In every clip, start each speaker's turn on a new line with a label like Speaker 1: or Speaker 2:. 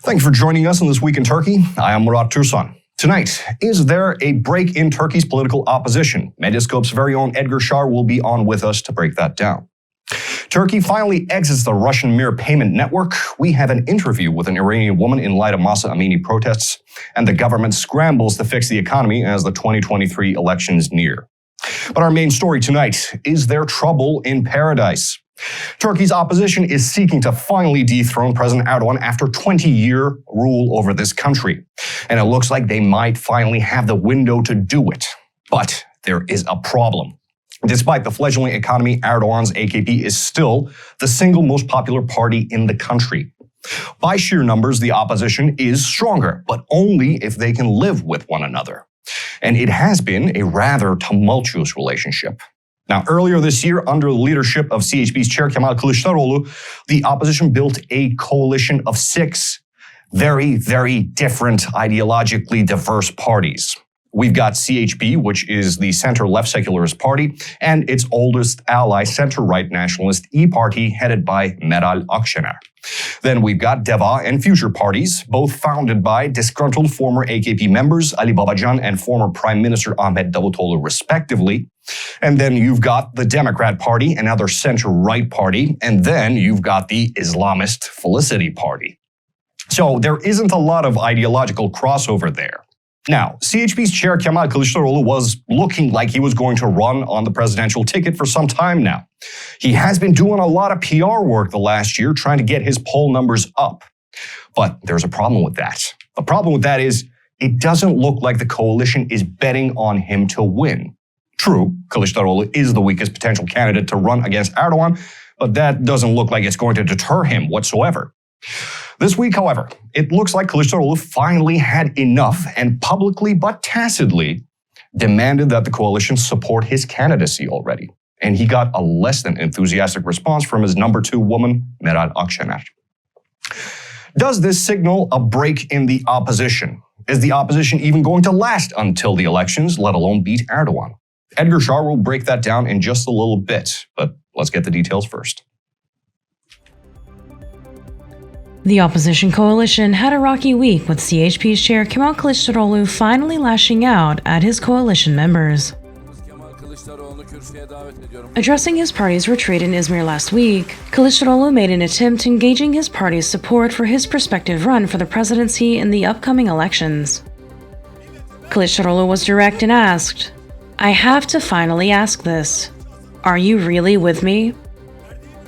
Speaker 1: Thank you for joining us on This Week in Turkey. I am Murat Türsan. Tonight, is there a break in Turkey's political opposition? Medyascope's very own Edgar Şar will be on with us to break that down. Turkey finally exits the Russian MİR payment network. We have an interview with an Iranian woman in light of Masha Amini protests, and the government scrambles to fix the economy as the 2023 elections near. But our main story tonight, is there trouble in paradise? Turkey's opposition is seeking to finally dethrone President Erdoğan after 20-year rule over this country. And it looks like they might finally have the window to do it. But there is a problem. Despite the fledgling economy, Erdoğan's AKP is still the single most popular party in the country. By sheer numbers, the opposition is stronger, but only if they can live with one another. And it has been a rather tumultuous relationship. Now, earlier this year, under the leadership of CHP's chair Kemal Kılıçdaroğlu, the opposition built a coalition of 6 very, very different, ideologically diverse parties. We've got CHP, which is the center-left secularist party, and its oldest ally, center-right nationalist E-Party, headed by Meral Akşener. Then we've got DEVA and Future parties, both founded by disgruntled former AKP members Ali Babacan and former Prime Minister Ahmet Davutoğlu, respectively. And then you've got the Democrat Party, another center-right party, and then you've got the Islamist Felicity Party. So there isn't a lot of ideological crossover there. Now, CHP's chair Kemal Kılıçdaroğlu was looking like he was going to run on the presidential ticket for some time now. He has been doing a lot of PR work the last year trying to get his poll numbers up. But there's a problem with that. The problem with that is it doesn't look like the coalition is betting on him to win. True, Kılıçdaroğlu is the weakest potential candidate to run against Erdoğan, but that doesn't look like it's going to deter him whatsoever. This week, however, it looks like Kılıçdaroğlu finally had enough and publicly but tacitly demanded that the coalition support his candidacy already. And he got a less than enthusiastic response from his number 2 woman, Meral Akşener. Does this signal a break in the opposition? Is the opposition even going to last until the elections, let alone beat Erdoğan? Edgar Şar will break that down in just a little bit, but let's get the details first.
Speaker 2: The opposition coalition had a rocky week with CHP's chair Kemal Kılıçdaroğlu finally lashing out at his coalition members. Addressing his party's retreat in Izmir last week, Kılıçdaroğlu made an attempt engaging his party's support for his prospective run for the presidency in the upcoming elections. Kılıçdaroğlu was direct and asked, "I have to finally ask this. Are you really with me?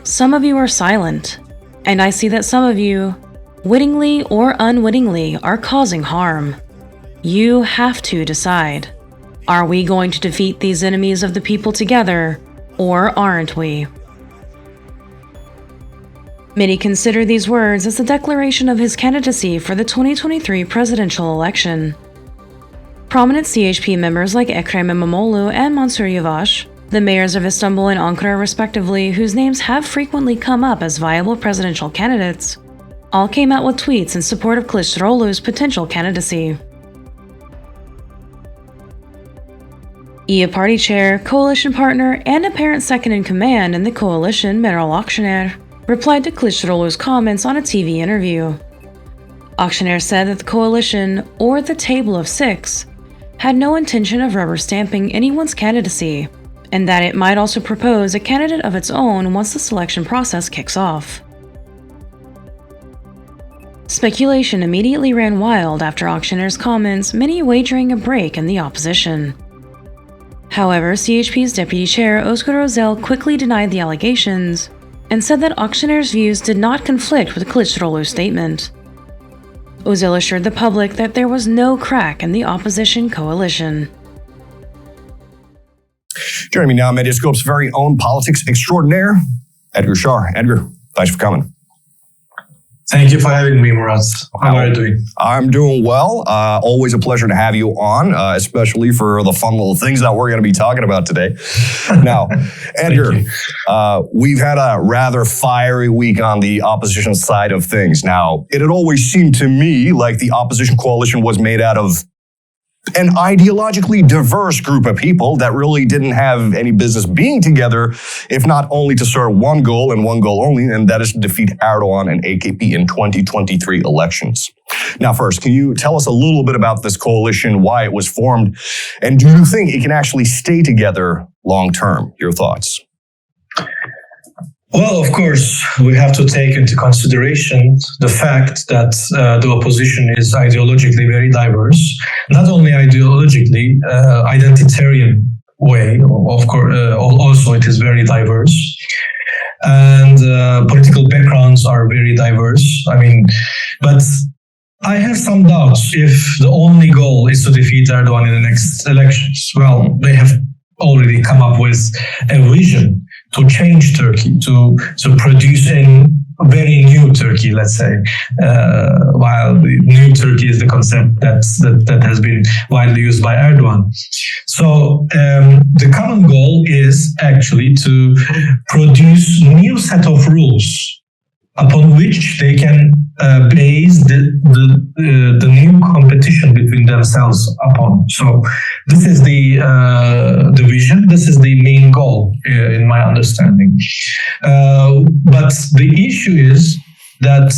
Speaker 2: Some of you are silent. And I see that some of you, wittingly or unwittingly, are causing harm. You have to decide. Are we going to defeat these enemies of the people together, or aren't we?" Many consider these words as a declaration of his candidacy for the 2023 presidential election. Prominent CHP members like Ekrem İmamoğlu and Mansur Yavaş, the mayors of Istanbul and Ankara respectively, whose names have frequently come up as viable presidential candidates, all came out with tweets in support of Kılıçdaroğlu's potential candidacy. EA party chair, coalition partner, and apparent second-in-command in the coalition, Meral Akşener, replied to Kılıçdaroğlu's comments on a TV interview. Akşener said that the coalition, or the Table of 6, had no intention of rubber-stamping anyone's candidacy, and that it might also propose a candidate of its own once the selection process kicks off. Speculation immediately ran wild after Akşener's comments, many wagering a break in the opposition. However, CHP's deputy chair Özgür Özel quickly denied the allegations and said that Akşener's views did not conflict with Kılıçdaroğlu's statement. Özel assured the public that there was no crack in the opposition coalition.
Speaker 1: Joining me now, Medyascope's very own politics extraordinaire, Edgar Şar. Edgar, thanks for coming.
Speaker 3: Thank you for having me, Murat. How are you doing?
Speaker 1: I'm doing well. Always a pleasure to have you on, especially for the fun little things that we're going to be talking about today. Now, Edgar, we've had a rather fiery week on the opposition side of things. Now, it had always seemed to me like the opposition coalition was made out of an ideologically diverse group of people that really didn't have any business being together, if not only to serve one goal and one goal only, and that is to defeat Erdoğan and AKP in 2023 elections. Now, first, can you tell us a little bit about this coalition, why it was formed, and do you think it can actually stay together long term? Your thoughts?
Speaker 3: Well, of course, we have to take into consideration the fact that the opposition is ideologically very diverse. Not only ideologically, identitarian way, of course, also it is very diverse. And political backgrounds are very diverse. But I have some doubts if the only goal is to defeat Erdogan in the next elections. Well, they have already come up with a vision to change Turkey, to produce a very new Turkey, let's say, while the new Turkey is the concept that has been widely used by Erdogan. So the common goal is actually to produce a new set of rules upon which they can base the new competition between themselves upon. So this is the vision. This is the main goal, in my understanding. But the issue is that,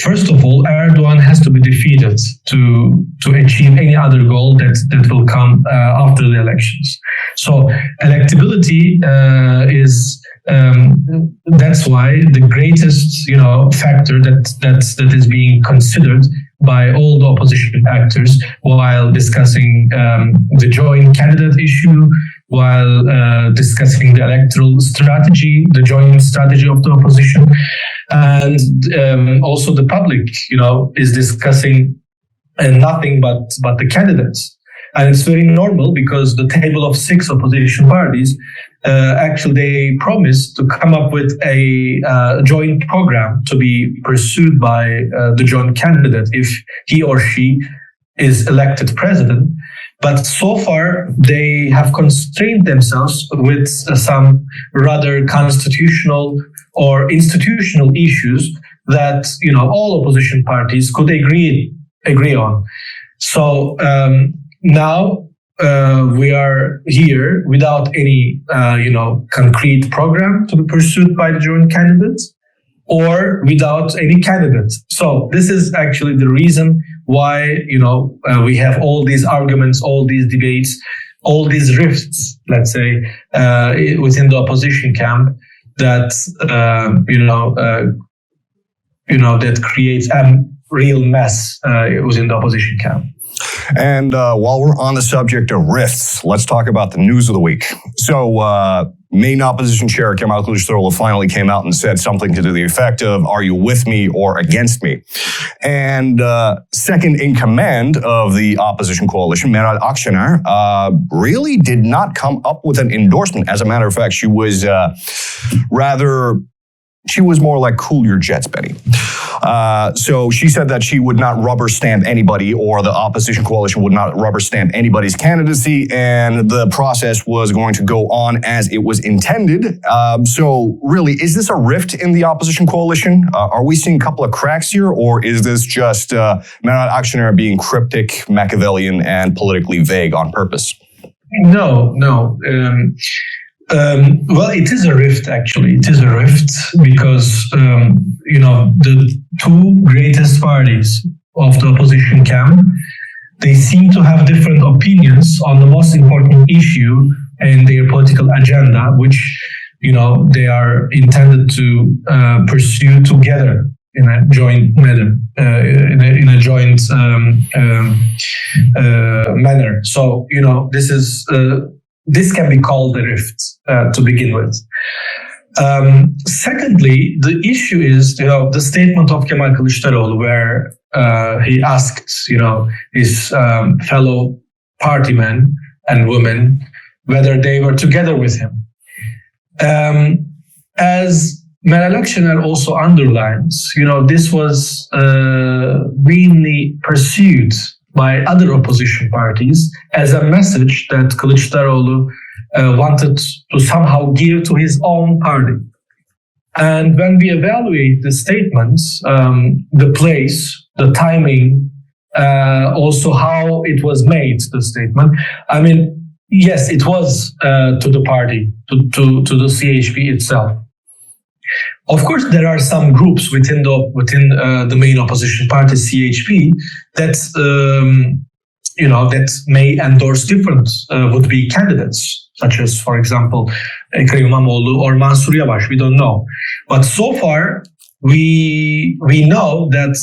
Speaker 3: first of all, Erdogan has to be defeated to achieve any other goal that will come after the elections. So electability is that's why the greatest factor that is being considered by all the opposition actors while discussing the joint candidate issue, while discussing the electoral strategy, the joint strategy of the opposition, and also the public is discussing nothing but the candidates. And it's very normal because the table of 6 opposition parties actually they promised to come up with a joint program to be pursued by the joint candidate if he or she is elected president. But so far, they have constrained themselves with some rather constitutional or institutional issues that all opposition parties could agree on. So now we are here without any concrete program to be pursued by the joint candidates, or without any candidates. So this is actually the reason why we have all these arguments, all these debates, all these rifts, let's say, within the opposition camp that that creates a real mess within the opposition camp.
Speaker 1: And while we're on the subject of rifts, let's talk about the news of the week. So, main opposition chair Kemal Kılıçdaroğlu finally came out and said something to the effect of, "Are you with me or against me?" And second in command of the opposition coalition, Meral Akşener, really did not come up with an endorsement. As a matter of fact, she was she was more like, cool your jets, Benny. So she said that she would not rubber stamp anybody, or the opposition coalition would not rubber stamp anybody's candidacy, and the process was going to go on as it was intended. So really, is this a rift in the opposition coalition? Are we seeing a couple of cracks here, or is this just Meral Akşener being cryptic, Machiavellian, and politically vague on purpose?
Speaker 3: No. Well, it is a rift, actually. It is a rift because, the two greatest parties of the opposition camp, they seem to have different opinions on the most important issue in their political agenda, which, they are intended to pursue together in a joint manner, in a joint manner. So, this can be called a rift to begin with. Secondly, the issue is, the statement of Kemal Kılıçdaroğlu, where he asked, his fellow party men and women whether they were together with him. As Meral Akşener also underlines, this was mainly pursued by other opposition parties as a message that Kılıçdaroğlu wanted to somehow give to his own party. And when we evaluate the statements, the place, the timing, also how it was made, the statement. I mean, yes, it was to the party, to the CHP itself. Of course, there are some groups within the main opposition party, CHP, that that may endorse different would-be candidates, such as, for example, Ekrem İmamoğlu or Mansur Yavaş. We don't know, but so far we know that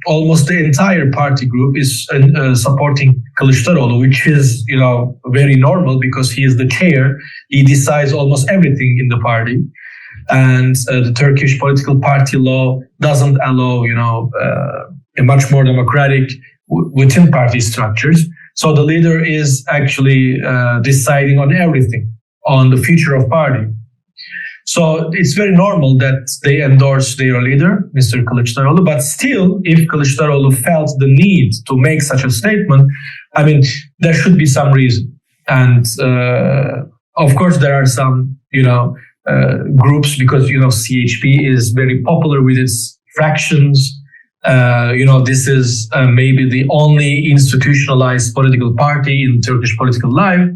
Speaker 3: almost the entire party group is supporting Kılıçdaroğlu, which is very normal because he is the chair. He decides almost everything in the party. And the Turkish political party law doesn't allow, a much more democratic within party structures. So the leader is actually deciding on everything, on the future of party. So it's very normal that they endorse their leader, Mr. Kılıçdaroğlu. But still, if Kılıçdaroğlu felt the need to make such a statement, I mean, there should be some reason. And of course, there are some, groups, because CHP is very popular with its fractions. This is maybe the only institutionalized political party in Turkish political life.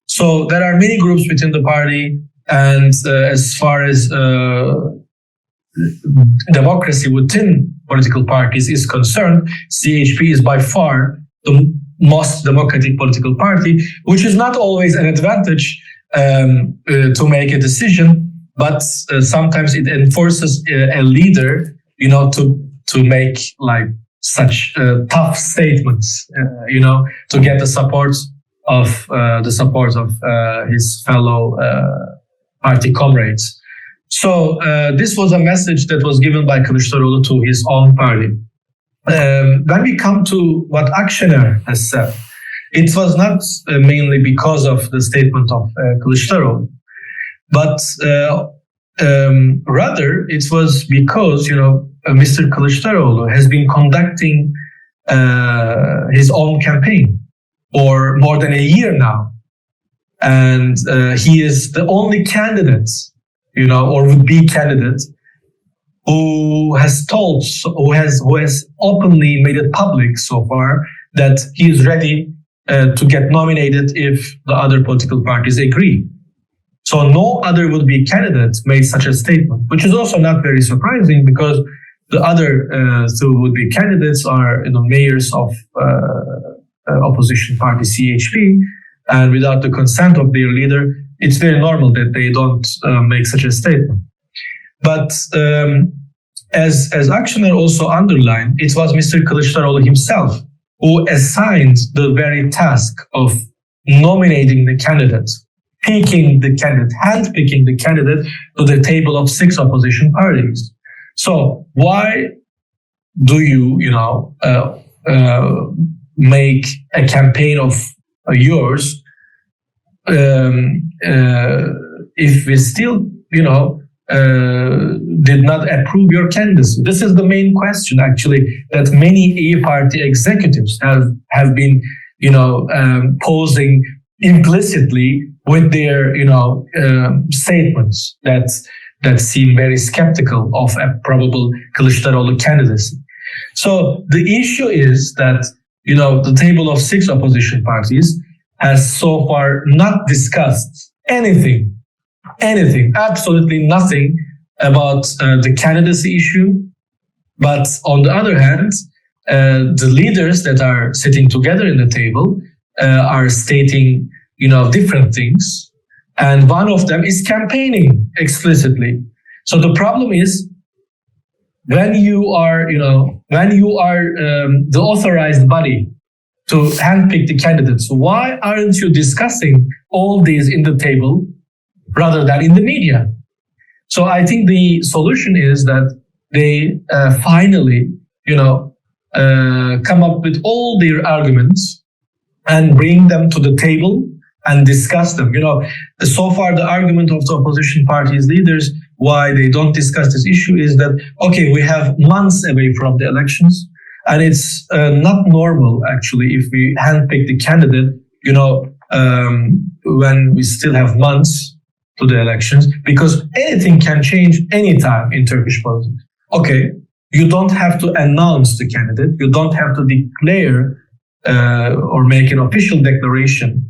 Speaker 3: So there are many groups within the party, and as far as democracy within political parties is concerned, CHP is by far the most democratic political party, which is not always an advantage to make a decision, but sometimes it enforces a leader, to make like such tough statements, to get the support of his fellow party comrades. So this was a message that was given by Kılıçdaroğlu to his own party. When we come to what Akşener has said, it was not mainly because of the statement of Kılıçdaroğlu, but rather it was because, Mr. Kılıçdaroğlu has been conducting his own campaign for more than a year now. And he is the only candidate, or would-be candidate who has openly made it public so far that he is ready to get nominated if the other political parties agree. So no other would-be candidate made such a statement, which is also not very surprising because the other two would-be candidates are mayors of opposition party CHP, and without the consent of their leader, it's very normal that they don't make such a statement. But as Akşener also underlined, it was Mr. Kılıçdaroğlu himself who assigned the very task of nominating the candidate, handpicking the candidate to the table of 6 opposition parties. So why do you, make a campaign of yours if we still, did not approve your candidacy? This is the main question, actually, that many EU party executives have been, posing implicitly with their, statements that seem very skeptical of a probable Kılıçdaroğlu candidacy. So the issue is that, the table of 6 opposition parties has so far not discussed anything, absolutely nothing about the candidacy issue. But on the other hand, the leaders that are sitting together in the table are stating, different things. And one of them is campaigning explicitly. So the problem is when you are the authorized body to handpick the candidates, why aren't you discussing all these in the table rather than in the media? So I think the solution is that they finally, come up with all their arguments and bring them to the table and discuss them. So far the argument of the opposition parties leaders why they don't discuss this issue is that, okay, we have months away from the elections, and it's not normal, actually, if we handpick the candidate, when we still have months to the elections, because anything can change anytime in Turkish politics. Okay, you don't have to announce the candidate. You don't have to declare or make an official declaration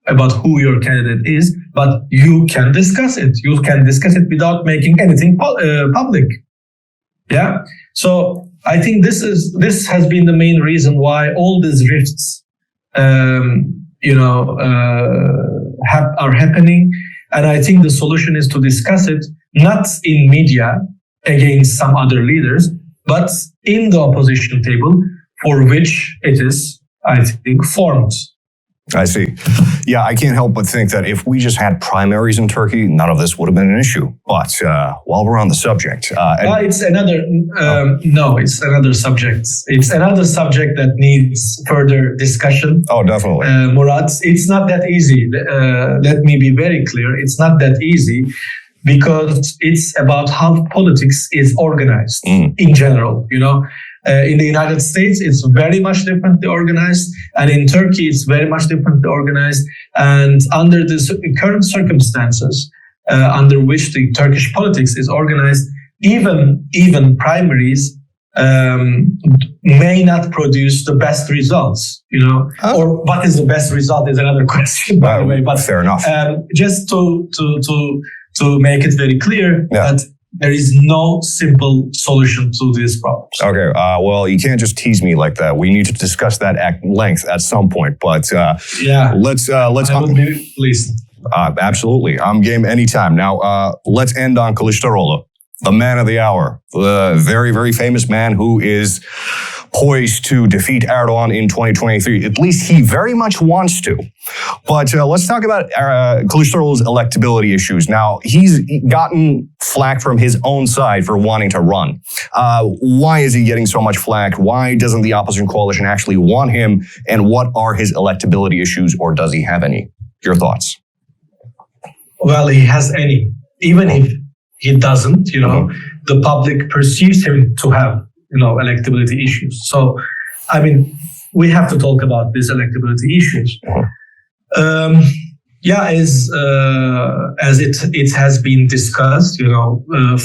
Speaker 3: about who your candidate is, but you can discuss it. You can discuss it without making anything public. Yeah. So I think this has been the main reason why all these rifts, are happening. And I think the solution is to discuss it not in media against some other leaders, but in the opposition table, for which it is, I think, formed.
Speaker 1: I see. Yeah, I can't help but think that if we just had primaries in Turkey, none of this would have been an issue. But while we're on the subject...
Speaker 3: it's another... No, it's another subject. It's another subject that needs further discussion.
Speaker 1: Oh, definitely.
Speaker 3: Murat, it's not that easy. Let me be very clear. It's not that easy because it's about how politics is organized in general, in the United States, it's very much differently organized, and in Turkey, it's very much differently organized. And under the current circumstances under which the Turkish politics is organized, even primaries may not produce the best results. Or what is the best result is another question, by the way. But
Speaker 1: fair enough.
Speaker 3: Just to make it very clear that there is no simple solution to these problems.
Speaker 1: Okay, well, you can't just tease me like that. We need to discuss that at length at some point. But let's.
Speaker 3: I would be pleased.
Speaker 1: Absolutely, I'm game anytime. Now, let's end on Kılıçdaroğlu, the man of the hour, the very, very famous man who is poised to defeat Erdoğan in 2023. At least he very much wants to. But let's talk about Kılıçdaroğlu's electability issues. Now, he's gotten flack from his own side for wanting to run. Why is he getting so much flack? Why doesn't the opposition coalition actually want him? And what are his electability issues, or does he have any? Your thoughts?
Speaker 3: Well, he has any. Even if he doesn't, the public perceives him to have electability issues. So, I mean, we have to talk about these electability issues. As it has been discussed,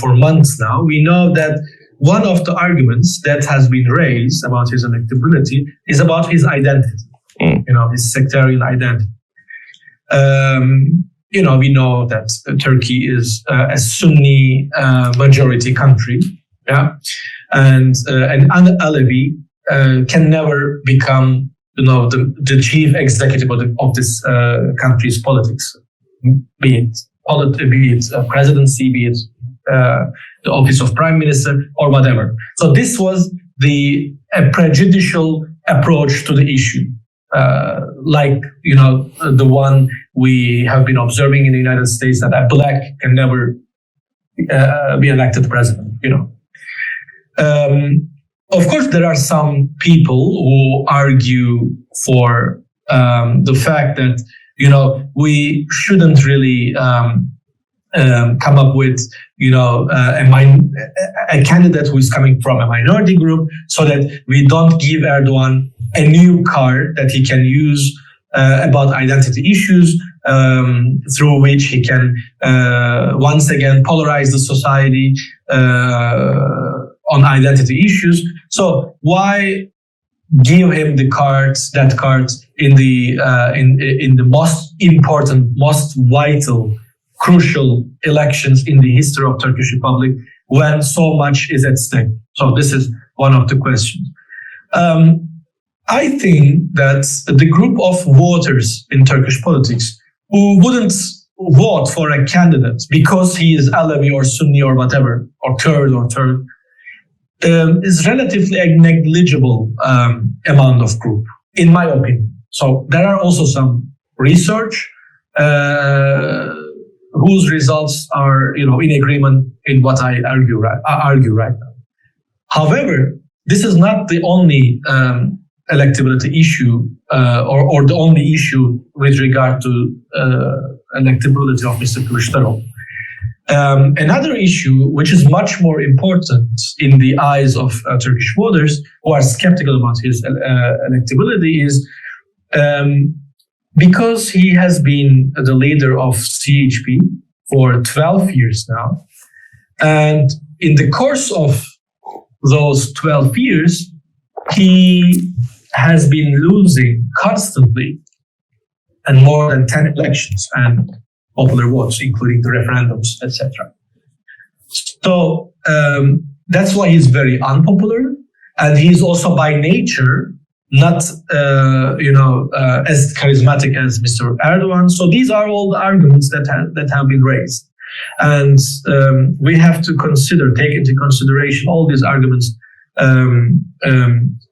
Speaker 3: for months now, we know that one of the arguments that has been raised about his electability is about his identity, his sectarian identity. We know that Turkey is a Sunni majority country. Yeah, and an Alevi can never become, the chief executive of this country's politics, be it presidency, be it the office of prime minister, or whatever. So this was a prejudicial approach to the issue, the one we have been observing in the United States, that a black can never be elected president. Of course, there are some people who argue for the fact that we shouldn't really come up with a candidate who is coming from a minority group, so that we don't give Erdoğan a new card that he can use about identity issues, through which he can once again polarize the society on identity issues. So why give him that card in the most important, most vital, crucial elections in the history of Turkish Republic, when so much is at stake? So this is one of the questions. I think that the group of voters in Turkish politics who wouldn't vote for a candidate because he is Alevi or Sunni or whatever, or Kurd or Turk, is relatively a negligible amount of group, in my opinion. So there are also some research whose results are, in agreement in what I argue right now. However, this is not the only electability issue, or the only issue with regard to electability of Mr. Kılıçdaroğlu. Another issue, which is much more important in the eyes of Turkish voters who are skeptical about his electability, is because he has been the leader of CHP for 12 years now, and in the course of those 12 years, he has been losing constantly and more than 10 elections and popular votes, including the referendums, etc. So that's why he's very unpopular, and he's also by nature not as charismatic as Mr. Erdogan. So these are all the arguments that have been raised, and we have to take into consideration all these arguments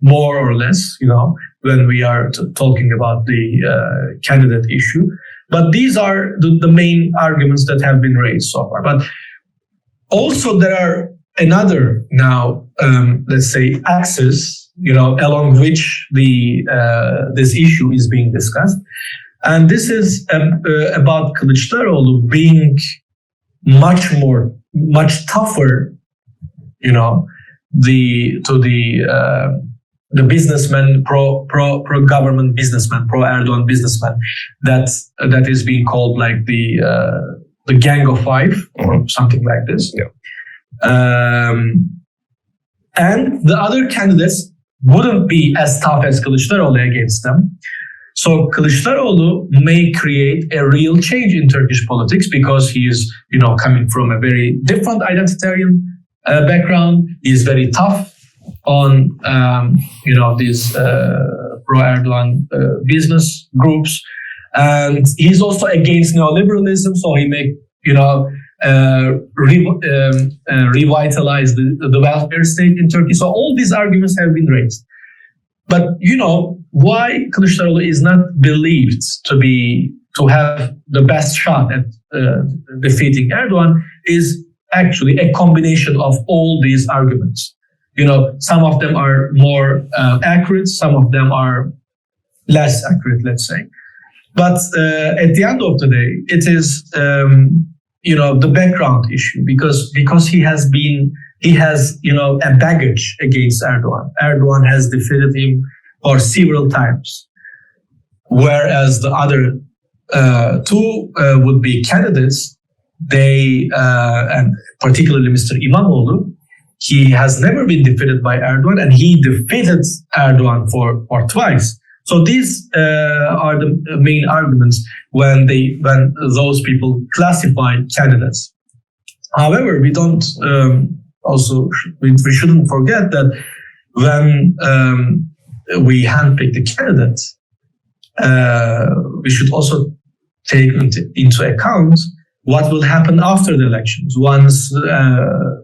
Speaker 3: more or less, when we are talking about the candidate issue. But these are the main arguments that have been raised so far. But also there are another now, let's say, axis, along which this issue is being discussed, and this is about Kılıçdaroğlu being much tougher, the businessman, pro government businessman, pro Erdogan businessman, that is being called like the Gang of Five or something like this.
Speaker 1: Yeah.
Speaker 3: And the other candidates wouldn't be as tough as Kılıçdaroğlu against them. So Kılıçdaroğlu may create a real change in Turkish politics because he is, coming from a very different identitarian background. He is very tough on, these pro-Erdogan business groups, and he's also against neoliberalism. So he may, revitalize the welfare state in Turkey. So all these arguments have been raised. But why Kılıçdaroğlu is not believed to have the best shot at defeating Erdogan is actually a combination of all these arguments. Some of them are more accurate, some of them are less accurate, let's say. But at the end of the day, it is the background issue because he has a baggage against Erdogan. Erdogan has defeated him for several times, whereas the other two would be candidates. They and particularly Mr. İmamoğlu, he has never been defeated by Erdogan, and he defeated Erdogan for twice. So these are the main arguments when those people classify candidates. However, we shouldn't forget that when we handpick the candidates, we should also take into account what will happen after the elections once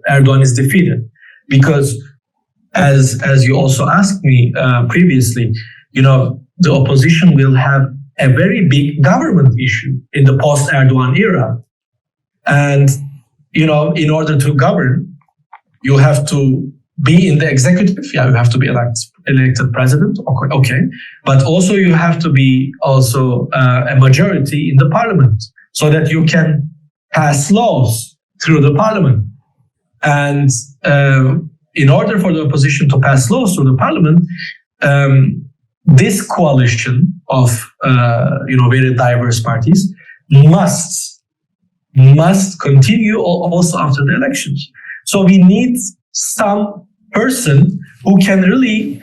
Speaker 3: Erdogan is defeated. Because as you also asked me previously, the opposition will have a very big government issue in the post-Erdogan era. And, in order to govern, you have to be in the executive. Yeah, you have to be elected president. Okay. But also you have to be also a majority in the parliament so that you can pass laws through the parliament. And in order for the opposition to pass laws through the parliament, this coalition of very diverse parties must continue also after the elections. So we need some person who can really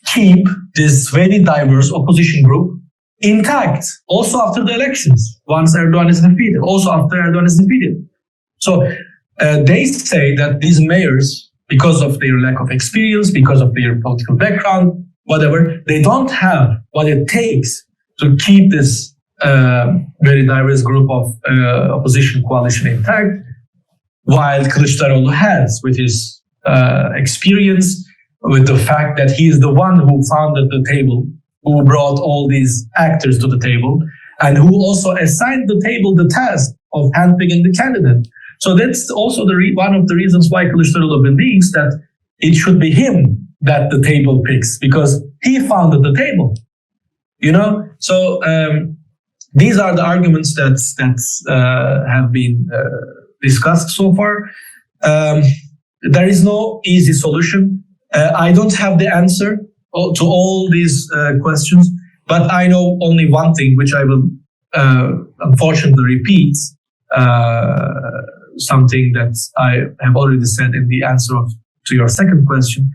Speaker 3: keep this very diverse opposition group intact also after the elections, once Erdogan is defeated, also after Erdogan is defeated. So they say that these mayors, because of their lack of experience, because of their political background, whatever, they don't have what it takes to keep this very diverse group of opposition coalition intact, while Kılıçdaroğlu has, with his experience, with the fact that he is the one who founded the table, who brought all these actors to the table, and who also assigned the table the task of handpicking the candidate. So that's also one of the reasons why Kılıçdaroğlu believes that it should be him that the table picks, because he founded the table. So these are the arguments that have been discussed so far. There is no easy solution. I don't have the answer to all these questions, but I know only one thing, which I will unfortunately repeat, something that I have already said in the answer of to your second question,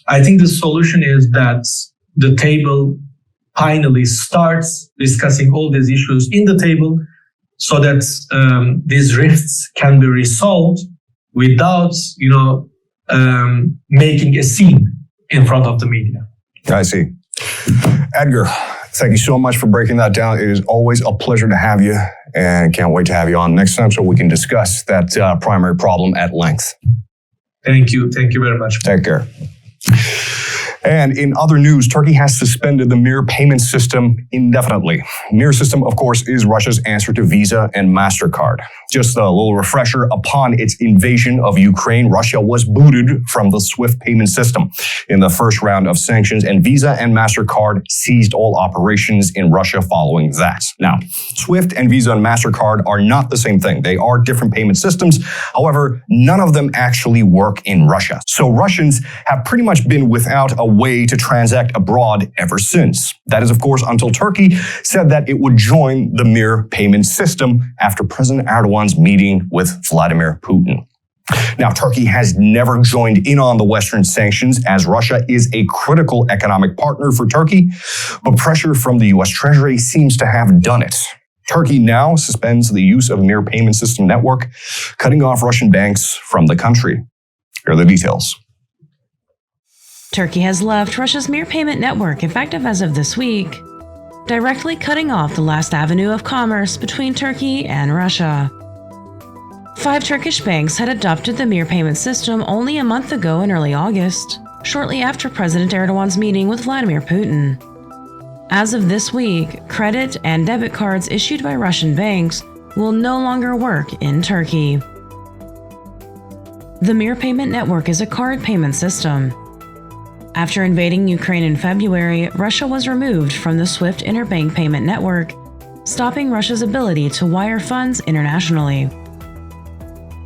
Speaker 3: I think the solution is that the table finally starts discussing all these issues in the table so that these rifts can be resolved without, making a scene in front of the media.
Speaker 1: I see. Edgar, thank you so much for breaking that down. It is always a pleasure to have you, and can't wait to have you on next time so we can discuss that primary problem at length.
Speaker 3: Thank you. Thank you very much.
Speaker 1: Take care. And in other news, Turkey has suspended the MİR payment system indefinitely. MİR system, of course, is Russia's answer to Visa and MasterCard. Just a little refresher, upon its invasion of Ukraine, Russia was booted from the SWIFT payment system in the first round of sanctions, and Visa and MasterCard seized all operations in Russia following that. Now, SWIFT and Visa and MasterCard are not the same thing. They are different payment systems. However, none of them actually work in Russia. So Russians have pretty much been without a way to transact abroad ever since. That is, of course, until Turkey said that it would join the MİR payment system after President Erdogan's meeting with Vladimir Putin. Now, Turkey has never joined in on the Western sanctions, as Russia is a critical economic partner for Turkey, but pressure from the US Treasury seems to have done it. Turkey now suspends the use of MİR payment system network, cutting off Russian banks from the country. Here are the details.
Speaker 2: Turkey has left Russia's MİR payment network, effective as of this week, directly cutting off the last avenue of commerce between Turkey and Russia. 5 Turkish banks had adopted the MİR payment system only a month ago in early August, shortly after President Erdogan's meeting with Vladimir Putin. As of this week, credit and debit cards issued by Russian banks will no longer work in Turkey. The MİR payment network is a card payment system. After invading Ukraine in February, Russia was removed from the SWIFT interbank payment network, stopping Russia's ability to wire funds internationally.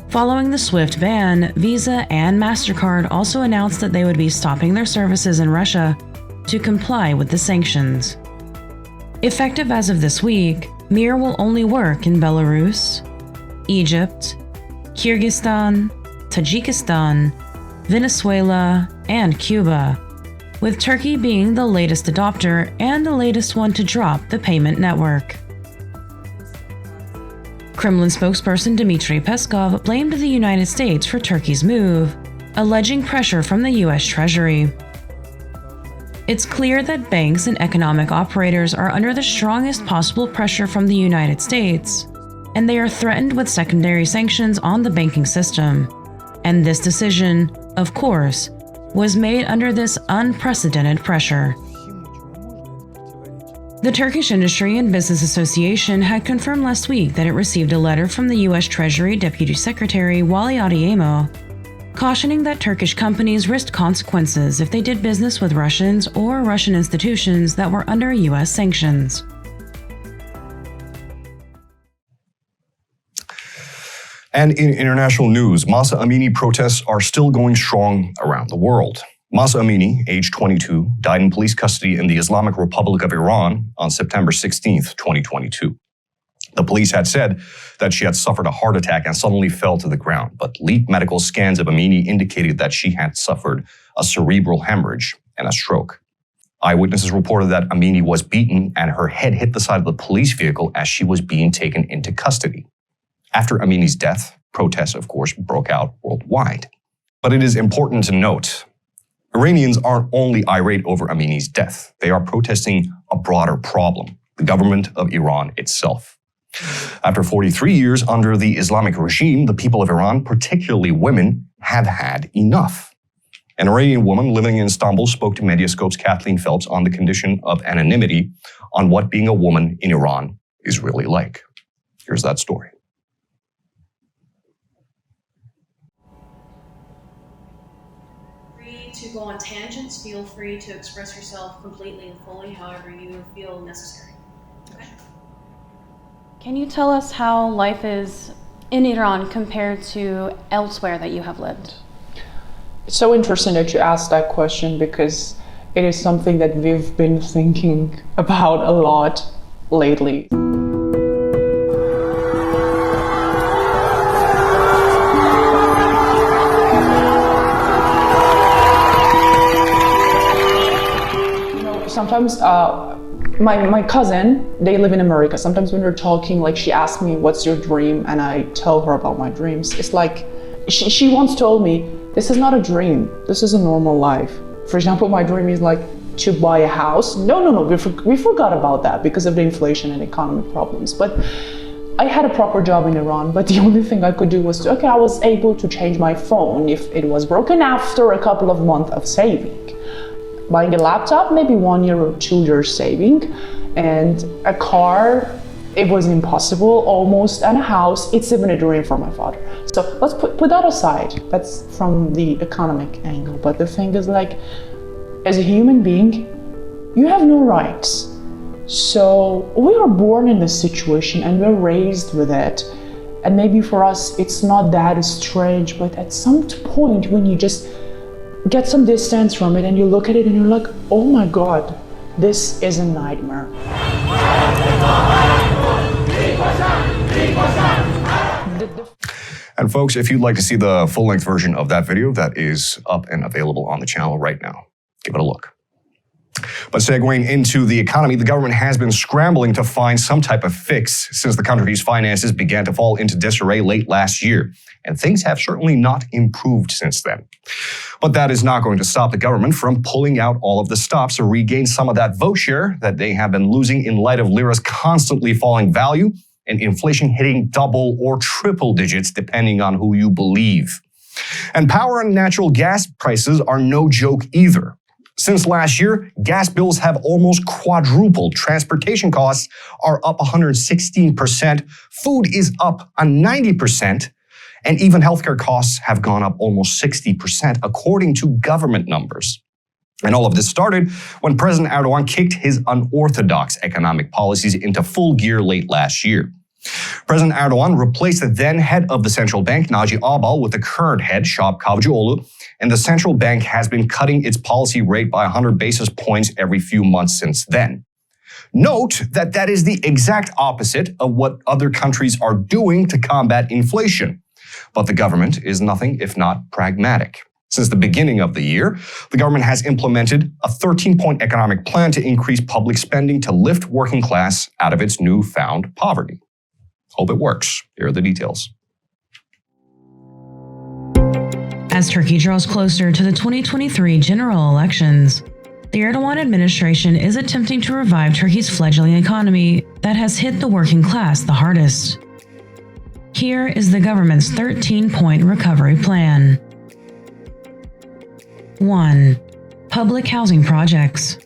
Speaker 2: Following the SWIFT ban, Visa and MasterCard also announced that they would be stopping their services in Russia to comply with the sanctions. Effective as of this week, MİR will only work in Belarus, Egypt, Kyrgyzstan, Tajikistan, Venezuela, and Cuba, with Turkey being the latest adopter and the latest one to drop the payment network. Kremlin spokesperson Dmitry Peskov blamed the United States for Turkey's move, alleging pressure from the US Treasury. It's clear that banks and economic operators are under the strongest possible pressure from the United States, and they are threatened with secondary sanctions on the banking system. And this decision, of course, was made under this unprecedented pressure. The Turkish Industry and Business Association had confirmed last week that it received a letter from the US Treasury Deputy Secretary Wali Adeyemo, cautioning that Turkish companies risked consequences if they did business with Russians or Russian institutions that were under US sanctions.
Speaker 1: And in international news, Masha Amini protests are still going strong around the world. Masha Amini, age 22, died in police custody in the Islamic Republic of Iran on September 16, 2022. The police had said that she had suffered a heart attack and suddenly fell to the ground, but leaked medical scans of Amini indicated that she had suffered a cerebral hemorrhage and a stroke. Eyewitnesses reported that Amini was beaten and her head hit the side of the police vehicle as she was being taken into custody. After Amini's death, protests, of course, broke out worldwide. But it is important to note, Iranians aren't only irate over Amini's death. They are protesting a broader problem, the government of Iran itself. After 43 years under the Islamic regime, the people of Iran, particularly women, have had enough. An Iranian woman living in Istanbul spoke to Medyascope's Kathleen Phelps on the condition of anonymity on what being a woman in Iran is really like. Here's that story.
Speaker 2: To go on tangents, feel free to express yourself completely and fully, however you feel necessary. Okay.
Speaker 4: Can you tell us how life is in Iran compared to elsewhere that you have lived?
Speaker 5: It's so interesting that you asked that question because it is something that we've been thinking about a lot lately. sometimes my cousin, they live in America. Sometimes when we're talking, like she asks me, what's your dream? And I tell her about my dreams. It's like, she once told me, this is not a dream. This is a normal life. For example, my dream is like to buy a house. No, we forgot about that because of the inflation and economic problems. But I had a proper job in Iran, but the only thing I could do was, I was able to change my phone if it was broken after a couple of months of saving. Buying a laptop, maybe 1 year or 2 years saving, and a car, it was impossible almost, and a house, it's even a dream for my father. So let's put that aside. That's from the economic angle. But the thing is, like, as a human being, you have no rights. So we are born in this situation and we're raised with it. And maybe for us, it's not that strange, but at some point when you just get some distance from it and you look at it and you're like, oh my God, this is a nightmare.
Speaker 1: And folks, if you'd like to see the full-length version of that video, that is up and available on the channel right now. Give it a look. But segueing into the economy, the government has been scrambling to find some type of fix since the country's finances began to fall into disarray late last year. And things have certainly not improved since then. But that is not going to stop the government from pulling out all of the stops to regain some of that vote share that they have been losing in light of lira's constantly falling value and inflation hitting double or triple digits depending on who you believe. And power and natural gas prices are no joke either. Since last year, gas bills have almost quadrupled. Transportation costs are up 116%. Food is up 90%. And even healthcare costs have gone up almost 60%, according to government numbers. And all of this started when President Erdoğan kicked his unorthodox economic policies into full gear late last year. President Erdoğan replaced the then head of the central bank, Naci Ağbal, with the current head, Şahap Kavcıoğlu, and the central bank has been cutting its policy rate by 100 basis points every few months since then. Note that that is the exact opposite of what other countries are doing to combat inflation. But the government is nothing if not pragmatic. Since the beginning of the year, the government has implemented a 13-point economic plan to increase public spending to lift working class out of its newfound poverty. Hope it works. Here are the details.
Speaker 2: As Turkey draws closer to the 2023 general elections, the Erdoğan administration is attempting to revive Turkey's fledgling economy that has hit the working class the hardest. Here is the government's 13-point recovery plan. 1. Public housing projects.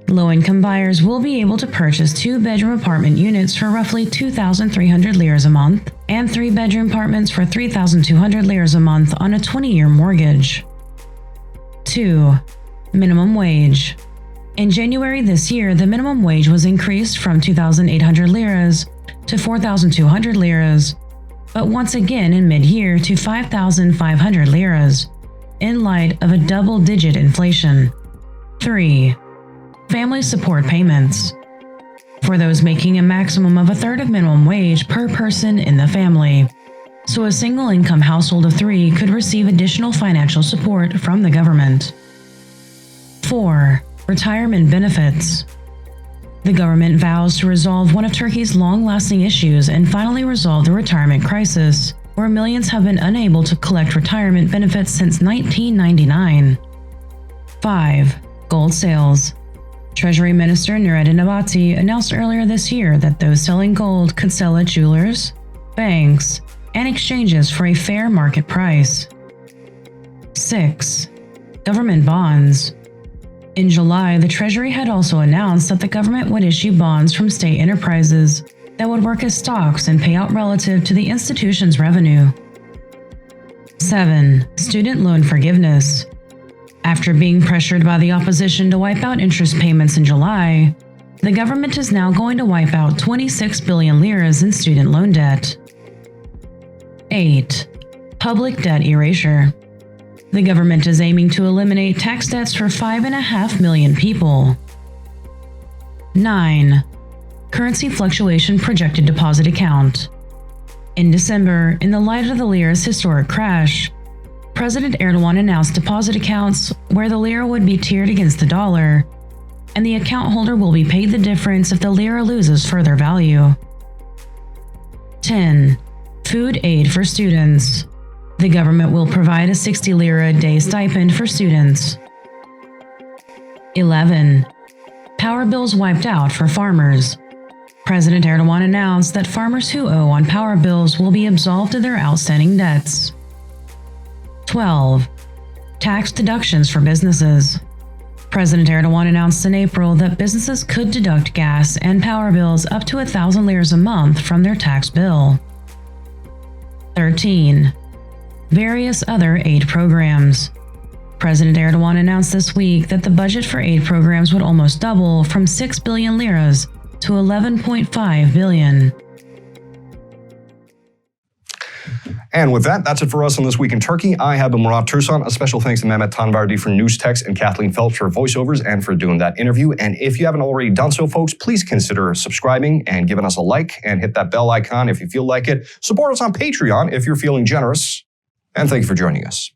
Speaker 2: Low-income buyers will be able to purchase 2-bedroom apartment units for roughly 2,300 liras a month and 3-bedroom apartments for 3,200 liras a month on a 20-year mortgage. 2. Minimum wage. In January this year, the minimum wage was increased from 2,800 liras to 4,200 liras, but once again in mid-year to 5,500 liras, in light of a double-digit inflation. 3. Family support payments. For those making a maximum of a third of minimum wage per person in the family. So a single-income household of 3 could receive additional financial support from the government. 4. Retirement benefits. The government vows to resolve one of Turkey's long-lasting issues and finally resolve the retirement crisis, where millions have been unable to collect retirement benefits since 1999. 5. Gold sales. Treasury Minister Nureddin Nebati announced earlier this year that those selling gold could sell at jewelers, banks, and exchanges for a fair market price. 6. Government bonds. In July, the Treasury had also announced that the government would issue bonds from state enterprises that would work as stocks and pay out relative to the institution's revenue. 7. Student loan forgiveness. After being pressured by the opposition to wipe out interest payments in July, the government is now going to wipe out 26 billion liras in student loan debt. 8. Public debt erasure. The government is aiming to eliminate tax debts for 5.5 million people. 9. Currency fluctuation projected deposit account. In December, in the light of the lira's historic crash, President Erdoğan announced deposit accounts where the lira would be tiered against the dollar, and the account holder will be paid the difference if the lira loses further value. 10. Food aid for students. The government will provide a 60 lira a day stipend for students. 11. Power bills wiped out for farmers. President Erdoğan announced that farmers who owe on power bills will be absolved of their outstanding debts. 12. Tax deductions for businesses. President Erdoğan announced in April that businesses could deduct gas and power bills up to 1,000 liras a month from their tax bill. 13. Various other aid programs. President Erdoğan announced this week that the budget for aid programs would almost double from 6 billion liras to 11.5 billion.
Speaker 1: And with that, that's it for us on This Week in Turkey. I have been Murat Türsan. A special thanks to Mehmet Tanverdi for news text and Kathleen Phelps for voiceovers and for doing that interview. And if you haven't already done so, folks, please consider subscribing and giving us a like and hit that bell icon if you feel like it. Support us on Patreon if you're feeling generous. And thank you for joining us.